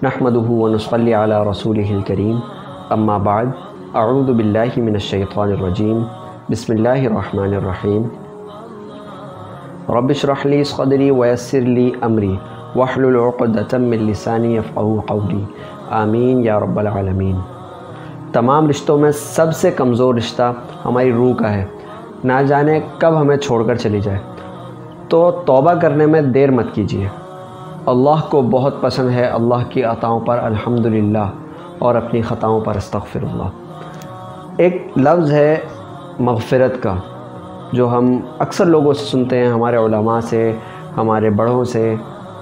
नहमदुहु व नुसल्ली अला रसूलिहिल करीम अम्मा बाद अऊज़ु बिल्लाहि मिनश शैतानिर रजीम बिस्मिल्लाहिर रहमानिर रहीम रब्बिश रह ली सदरी व यस्सिर ली अमरी वहलुल उक़दतम मिन लिसानी यफ़क़हू क़ौली आमीन या रब्बल आलमीन। तमाम रिश्तों में सबसे कमज़ोर रिश्ता हमारी रूह का है, ना जाने कब हमें छोड़कर चली जाए। तो तौबा करने में देर मत कीजिए। अल्लाह को बहुत पसंद है अल्लाह की अताओं पर अल्हम्दुलिल्लाह और अपनी ख़ताओं पर अस्तग़फ़िरुल्लाह। एक लफ्ज़ है मग़फ़िरत का, जो हम अक्सर लोगों से सुनते हैं, हमारे उलमा से, हमारे बड़ों से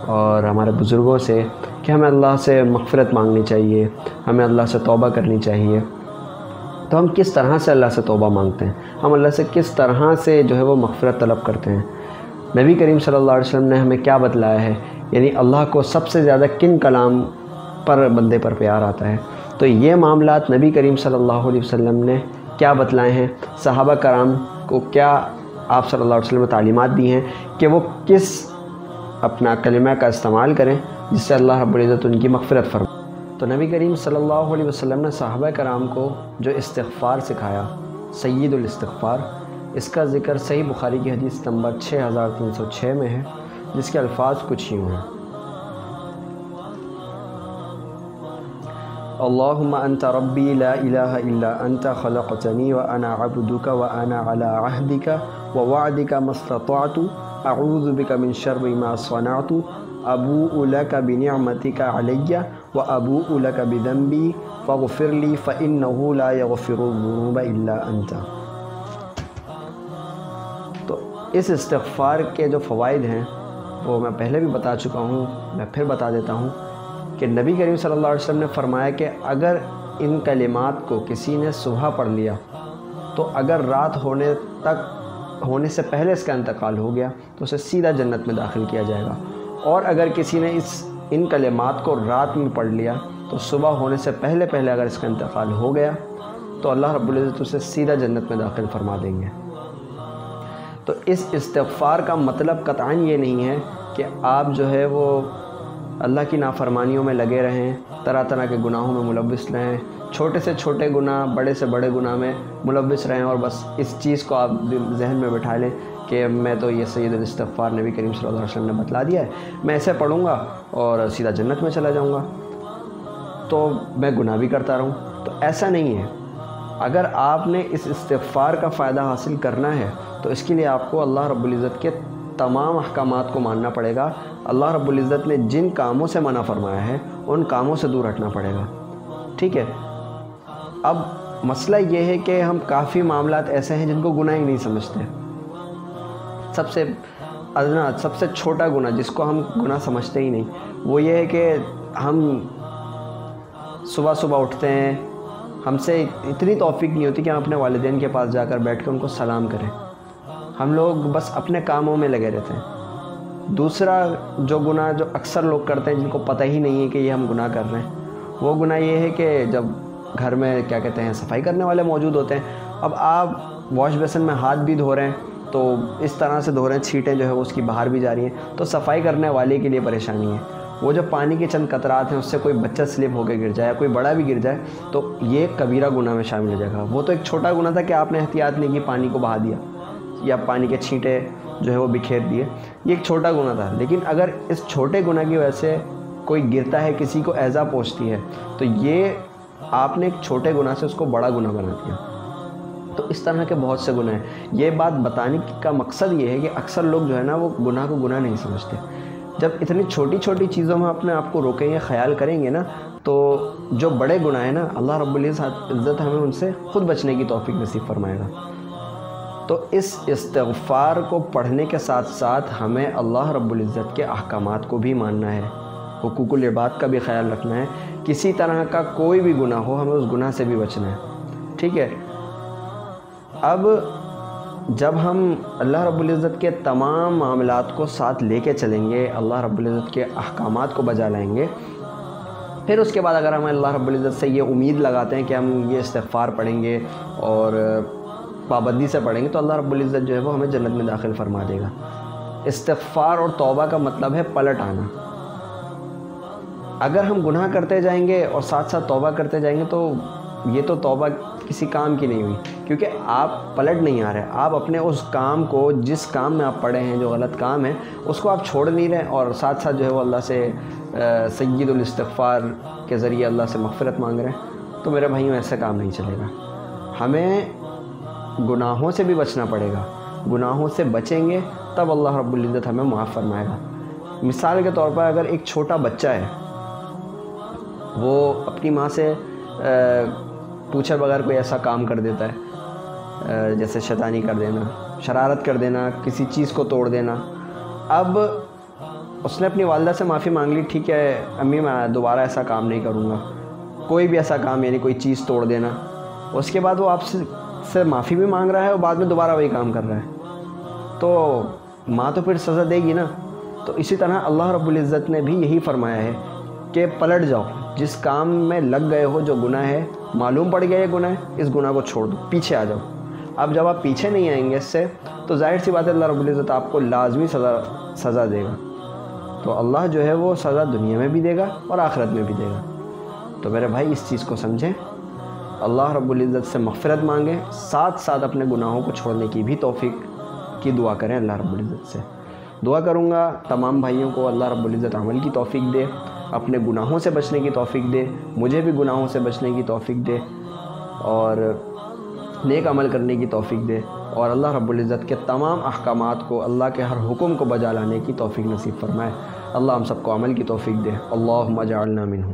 और हमारे बुज़ुर्गों से, कि हमें अल्लाह से मग़फ़िरत मांगनी चाहिए, हमें अल्लाह से तौबा करनी चाहिए। तो हम किस तरह से अल्लाह से तौबा मांगते हैं, हम अल्लाह से किस तरह से जो है वो मग़फ़िरत तलब करते हैं। नबी करीम सल्लल्लाहु अलैहि वसल्लम ने हमें क्या बतलाया है, यानी अल्लाह को सबसे ज़्यादा किन कलाम पर बंदे पर प्यार आता है। तो ये मामलात नबी करीम सल्लल्लाहु अलैहि वसल्लम ने क्या बतलाए हैं, सहाबा कराम को क्या आप सल्लल्लाहु अलैहि वसल्लम ने तालीमात दी हैं कि वो किस अपना कलिमा का इस्तेमाल करें जिससे अल्लाह रब्बुल इज़्ज़त उनकी मग़फ़िरत फरमाए। तो नबी करीम सल्लल्लाहु अलैहि वसल्लम ने सहाबा कराम को जो इस्तिग़फ़ार सिखाया, सय्यिदुल इस्तिग़फ़ार, इसका ज़िक्र सही बुखारी की हदीस नंबर 6306 में है, जिसके अल्फाज कुछ यूँ हैं। अल्लाहुम्मा अंता रब्बी ला इलाहा इल्ला अंता खलक़तनी व अना अब्दुका व अना अला अहदिका व वअदिका मस्ततअतु अऊज़ु बिका मिन शर्रि मा सनअतु अबूउ लका बिनिअमतिका अलय्या व अबूउ लका बिदंबी फ़ग़फ़िरली फ़इन्नहु ला यग़फ़िरुज़्ज़ुनूब इल्ला अंता। तो इस इस्तिग़फ़ार के जो फ़वाइद हैं वो मैं पहले भी बता चुका हूँ, मैं फिर बता देता हूँ कि नबी करीम सल्लल्लाहु अलैहि वसल्लम ने फरमाया कि अगर इन कलिमात को किसी ने सुबह पढ़ लिया तो अगर रात होने से पहले इसका इंतकाल हो गया तो उसे सीधा जन्नत में दाखिल किया जाएगा, और अगर किसी ने इन कलिमात को रात में पढ़ लिया तो सुबह होने से पहले अगर इसका इंतकाल हो गया तो अल्लाह रब्बुल इज़्ज़त उसे सीधा जन्नत में दाखिल फरमा देंगे। तो इस इस्तिग़फ़ार का मतलब कतई ये नहीं है कि आप जो है वो अल्लाह की नाफरमानियों में लगे रहें, तरह तरह के गुनाहों में मुलव्विस रहें, छोटे से छोटे गुनाह, बड़े से बड़े गुनाह में मुलव्विस रहें और बस इस चीज़ को आप जहन में बैठा लें कि मैं तो ये सय्यिदुल इस्तिग़फ़ार नबी करीम सल्लल्लाहु अलैहि वसल्लम ने बतला दिया है, मैं ऐसे पढ़ूँगा और सीधा जन्नत में चला जाऊँगा, तो मैं गुनाह भी करता रहूँ। तो ऐसा नहीं है। अगर आपने इस इस्तिग़फ़ार का फ़ायदा हासिल करना है तो इसके लिए आपको अल्लाह रब्बुल इज़्ज़त के तमाम अहकामात को मानना पड़ेगा। अल्लाह रब्बुल इज़्ज़त ने जिन कामों से मना फरमाया है उन कामों से दूर हटना पड़ेगा। ठीक है। अब मसला ये है कि हम काफ़ी मामलात ऐसे हैं जिनको गुनाह ही नहीं समझते। सबसे अदना, सबसे छोटा गुनाह जिसको हम गुनाह समझते ही नहीं, वो ये है कि हम सुबह सुबह उठते हैं, हमसे इतनी तौफ़ीक नहीं होती कि हम अपने वालिदैन के पास जाकर बैठ कर उनको सलाम करें। हम लोग बस अपने कामों में लगे रहते हैं। दूसरा जो गुनाह जो अक्सर लोग करते हैं, जिनको पता ही नहीं है कि ये हम गुनाह कर रहे हैं, वो गुनाह ये है कि जब घर में क्या कहते हैं सफाई करने वाले मौजूद होते हैं, अब आप वॉश बेसिन में हाथ भी धो रहे हैं तो इस तरह से धो रहे हैं, छींटें जो है वो उसकी बाहर भी जा रही हैं, तो सफाई करने वाले के लिए परेशानी है। वो जो पानी के चंद कतरात हैं उससे कोई बच्चा स्लिप होकर गिर जाए, कोई बड़ा भी गिर जाए, तो ये कबीरा गुनाह में शामिल हो जाएगा। वो तो एक छोटा गुनाह था कि आपने एहतियात नहीं की, पानी को बहा दिया या पानी के छींटे जो है वो बिखेर दिए, ये एक छोटा गुनाह था। लेकिन अगर इस छोटे गुनाह की वजह से कोई गिरता है, किसी को ऐज़ा पहुँचती है, तो ये आपने एक छोटे गुनाह से उसको बड़ा गुनाह बना दिया। तो इस तरह के बहुत से गुनाह हैं। ये बात बताने का मकसद ये है कि अक्सर लोग जो है ना वो गुनाह को गुनाह नहीं समझते। जब इतनी छोटी छोटी चीज़ों में अपने आप को रोकेंगे, ख्याल करेंगे ना, तो जो बड़े गुनाह हैं ना, अल्लाह रब्बुल इज़्ज़त हमें उनसे ख़ुद बचने की तौफ़ीक नसीब फरमाएगा। तो इस इस्तिग़फ़ार को पढ़ने के साथ साथ हमें अल्लाह रब्बुल इज़्ज़त के अहकामात को भी मानना है, हुकूकुल इबाद का भी ख्याल रखना है। किसी तरह का कोई भी गुनाह हो, हमें उस गुनाह से भी बचना है। ठीक है। अब जब हम अल्लाह रब्बुल इज़्ज़त के तमाम मामलात को साथ लेके चलेंगे, अल्लाह रब्बुल इज़्ज़त के अहकामात को बजा लाएंगे, फिर उसके बाद अगर हम अल्लाह रब्बुल इज़्ज़त से ये उम्मीद लगाते हैं कि हम ये इस्तिग़फ़ार पढ़ेंगे और पाबंदी से पढ़ेंगे तो अल्लाह रब्बुल इज़्ज़त जो है वो हमें जन्नत में दाखिल फरमा देगा। इस्तिग़फ़ार और तौबा का मतलब है पलट आना। اگر ہم گناہ کرتے جائیں گے اور ساتھ ساتھ توبہ کرتے جائیں گے تو یہ تو توبہ کسی کام کی نہیں ہوئی، کیونکہ آپ پلٹ نہیں آ رہے، آپ اپنے اس کام کو، جس کام میں آپ پڑے ہیں جو غلط کام ہے، اس کو آپ چھوڑ نہیں رہے، اور ساتھ ساتھ جو ہے وہ اللہ سے سید الاستغفار کے ذریعے اللہ سے مغفرت مانگ رہے ہیں۔ تو میرے بھائیوں ایسا کام نہیں چلے گا، ہمیں گناہوں سے بھی بچنا پڑے گا، گناہوں سے بچیں گے تب اللہ رب العزت ہمیں معاف فرمائے گا۔ مثال کے طور پر اگر ایک چھوٹا بچہ ہے، وہ اپنی ماں سے پوچھے بغیر کوئی ایسا کام کر دیتا ہے، جیسے شیطانی کر دینا، شرارت کر دینا، کسی چیز کو توڑ دینا، اب اس نے اپنی والدہ سے معافی مانگ لی، ٹھیک ہے امی میں دوبارہ ایسا کام نہیں کروں گا، کوئی بھی ایسا کام یعنی کوئی چیز توڑ دینا، اس کے بعد وہ آپ سے معافی بھی مانگ رہا ہے اور بعد میں دوبارہ وہی کام کر رہا ہے، تو ماں تو پھر سزا دے گی نا۔ تو اسی طرح اللہ رب العزت نے بھی یہی فرمایا ہے کہ پلٹ جاؤ، جس کام میں لگ گئے ہو، جو گناہ ہے، معلوم پڑ گیا یہ گناہ ہے، اس گناہ کو چھوڑ دو، پیچھے آ جاؤ۔ اب جب آپ پیچھے نہیں آئیں گے اس سے، تو ظاہر سی بات ہے اللہ رب العزت آپ کو لازمی سزا دے گا۔ تو اللہ جو ہے وہ سزا دنیا میں بھی دے گا اور آخرت میں بھی دے گا۔ تو میرے بھائی اس چیز کو سمجھیں، اللہ رب العزت سے مغفرت مانگیں، ساتھ ساتھ اپنے گناہوں کو چھوڑنے کی بھی توفیق کی دعا کریں اللہ رب العزت سے۔ دعا کروں گا تمام بھائیوں کو اللہ رب العزت عمل کی توفیق دے، اپنے گناہوں سے بچنے کی توفیق دے، مجھے بھی گناہوں سے بچنے کی توفیق دے اور نیک عمل کرنے کی توفیق دے، اور اللہ رب العزت کے تمام احکامات کو، اللہ کے ہر حکم کو بجا لانے کی توفیق نصیب فرمائے۔ اللہ ہم سب کو عمل کی توفیق دے۔ اللہم اجعلنا منہم۔